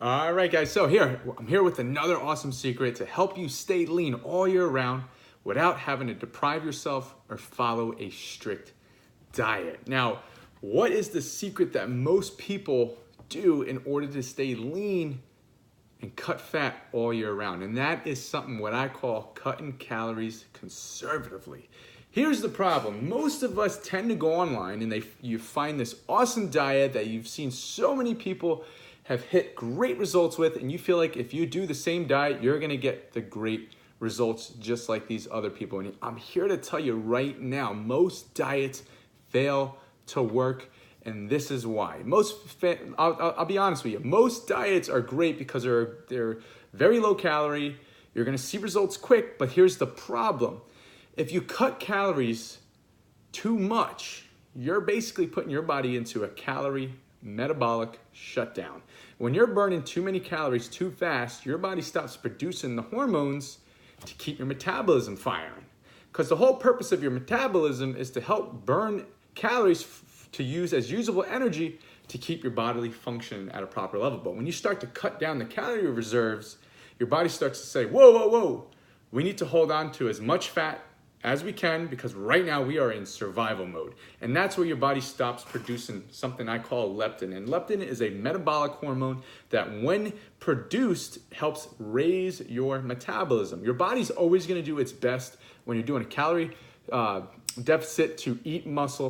All right, guys, so I'm here with another awesome secret to help you stay lean all year round without having to deprive yourself or follow a strict diet. Now, what is the secret that most people do in order to stay lean and cut fat all year round? And that is something what I call cutting calories conservatively. Here's the problem. Most of us tend to go online and you find this awesome diet that you've seen so many people have hit great results with, and you feel like if you do the same diet, you're gonna get the great results just like these other people. And I'm here to tell you right now, most diets fail to work, and this is why. I'll be honest with you, most diets are great because they're very low calorie, you're gonna see results quick, but here's the problem. If you cut calories too much, you're basically putting your body into a calorie metabolic shutdown. When you're burning too many calories too fast, your body stops producing the hormones to keep your metabolism firing. Because the whole purpose of your metabolism is to help burn calories to use as usable energy to keep your bodily function at a proper level. But when you start to cut down the calorie reserves, your body starts to say, whoa, we need to hold on to as much fat as we can, because right now we are in survival mode. And that's where your body stops producing something I call leptin. And leptin is a metabolic hormone that when produced helps raise your metabolism. Your body's always gonna do its best when you're doing a calorie deficit to eat muscle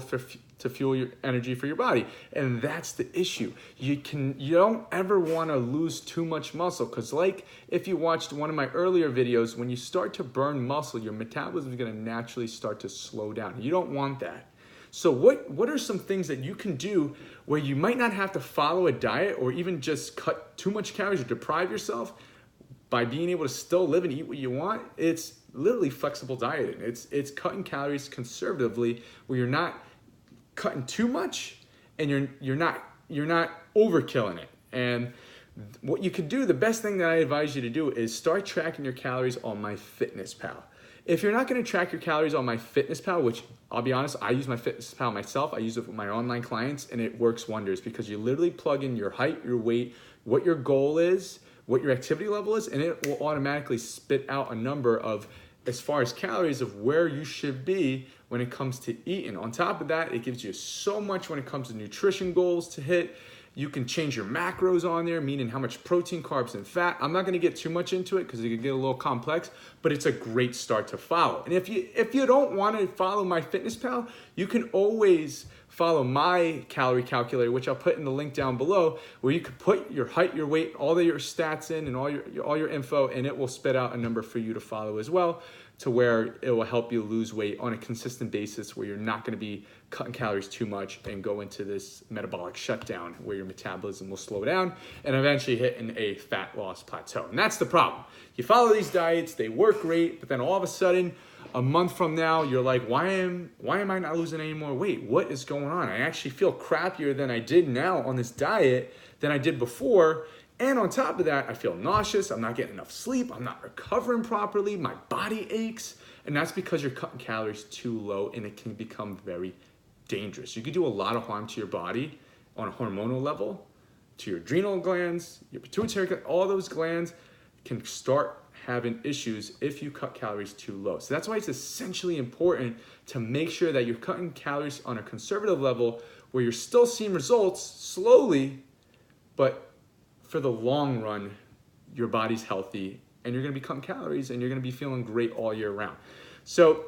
to fuel your energy for your body. And that's the issue. You don't ever want to lose too much muscle, because like if you watched one of my earlier videos, when you start to burn muscle, your metabolism is going to naturally start to slow down. You don't want that. So what are some things that you can do where you might not have to follow a diet or even just cut too much calories or deprive yourself by being able to still live and eat what you want? It's literally flexible dieting. It's cutting calories conservatively where you're not cutting too much and you're not overkilling it. And what you could do, the best thing that I advise you to do is start tracking your calories on MyFitnessPal. If you're not going to track your calories on MyFitnessPal, which I'll be honest, I use MyFitnessPal myself. I use it with my online clients, and it works wonders because you literally plug in your height, your weight, what your goal is, what your activity level is, and it will automatically spit out a number of, as far as calories, of where you should be when it comes to eating. On top of that, it gives you so much when it comes to nutrition goals to hit. You can change your macros on there, meaning how much protein, carbs, and fat. I'm not gonna get too much into it because it can get a little complex, but it's a great start to follow. And if you don't wanna follow MyFitnessPal, you can always follow my calorie calculator, which I'll put in the link down below, where you can put your height, your weight, all of your stats in and all your info, and it will spit out a number for you to follow as well, to where it will help you lose weight on a consistent basis where you're not gonna be cutting calories too much and go into this metabolic shutdown where your metabolism will slow down and eventually hit a fat loss plateau. And that's the problem. You follow these diets, they work great, but then all of a sudden, a month from now, you're like, why am I not losing any more weight? What is going on? I actually feel crappier than I did now on this diet than I did before. And on top of that, I feel nauseous. I'm not getting enough sleep. I'm not recovering properly. My body aches. And that's because you're cutting calories too low, and it can become very dangerous. You could do a lot of harm to your body on a hormonal level, to your adrenal glands, your pituitary gland. All those glands can start having issues if you cut calories too low. So that's why it's essentially important to make sure that you're cutting calories on a conservative level where you're still seeing results slowly, but for the long run, your body's healthy and you're gonna be cutting calories and you're gonna be feeling great all year round. So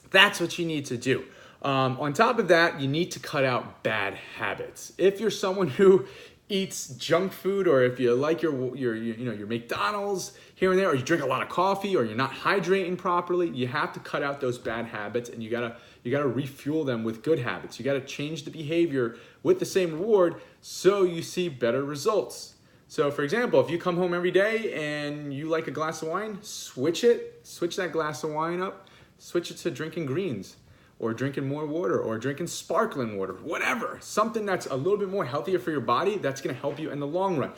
that's what you need to do. On top of that, you need to cut out bad habits. If you're someone who eats junk food, or if you like your McDonald's here and there, or you drink a lot of coffee, or you're not hydrating properly, you have to cut out those bad habits, and you gotta refuel them with good habits. You gotta change the behavior with the same reward so you see better results. So for example, if you come home every day and you like a glass of wine, switch that glass of wine up, switch it to drinking greens, or drinking more water, or drinking sparkling water, whatever. Something that's a little bit more healthier for your body, that's gonna help you in the long run.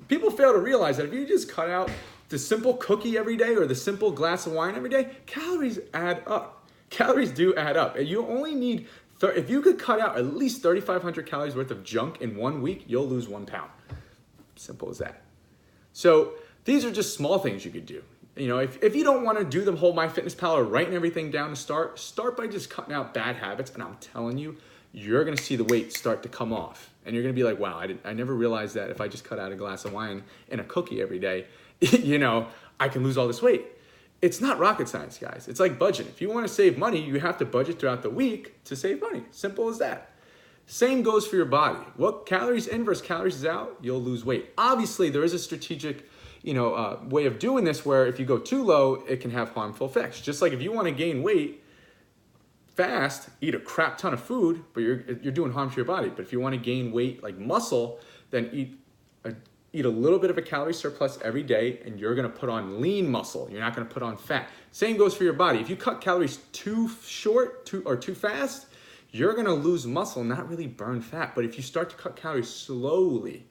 People fail to realize that if you just cut out the simple cookie every day or the simple glass of wine every day, calories add up. Calories do add up. And you only need, if you could cut out at least 3,500 calories worth of junk in 1 week, you'll lose 1 pound. Simple as that. So these are just small things you could do. You know, if you don't want to do the whole MyFitnessPal or writing everything down to start by just cutting out bad habits. And I'm telling you, you're going to see the weight start to come off. And you're going to be like, wow, I never realized that if I just cut out a glass of wine and a cookie every day, you know, I can lose all this weight. It's not rocket science, guys. It's like budgeting. If you want to save money, you have to budget throughout the week to save money. Simple as that. Same goes for your body. What calories in versus calories out, you'll lose weight. Obviously, there is a strategic, way of doing this where if you go too low, it can have harmful effects. Just like if you want to gain weight fast, eat a crap ton of food, but you're doing harm to your body. But if you want to gain weight like muscle, then eat a little bit of a calorie surplus every day, and you're going to put on lean muscle. You're not going to put on fat. Same goes for your body. If you cut calories too short too fast, you're going to lose muscle, not really burn fat. But if you start to cut calories slowly,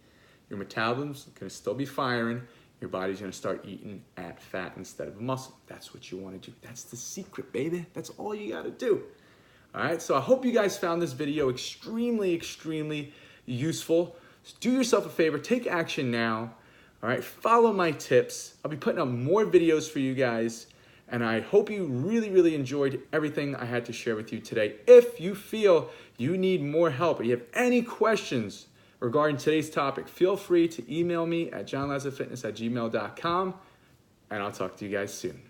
your metabolism's going to still be firing. Your body's going to start eating at fat instead of muscle. That's what you want to do. That's the secret, baby. That's all you got to do. All right, so I hope you guys found this video extremely, extremely useful. Do yourself a favor, take action now. All right, follow my tips. I'll be putting up more videos for you guys, and I hope you really, really enjoyed everything I had to share with you today. If you feel you need more help or you have any questions regarding today's topic, feel free to email me at johnlazarfitness@gmail.com, and I'll talk to you guys soon.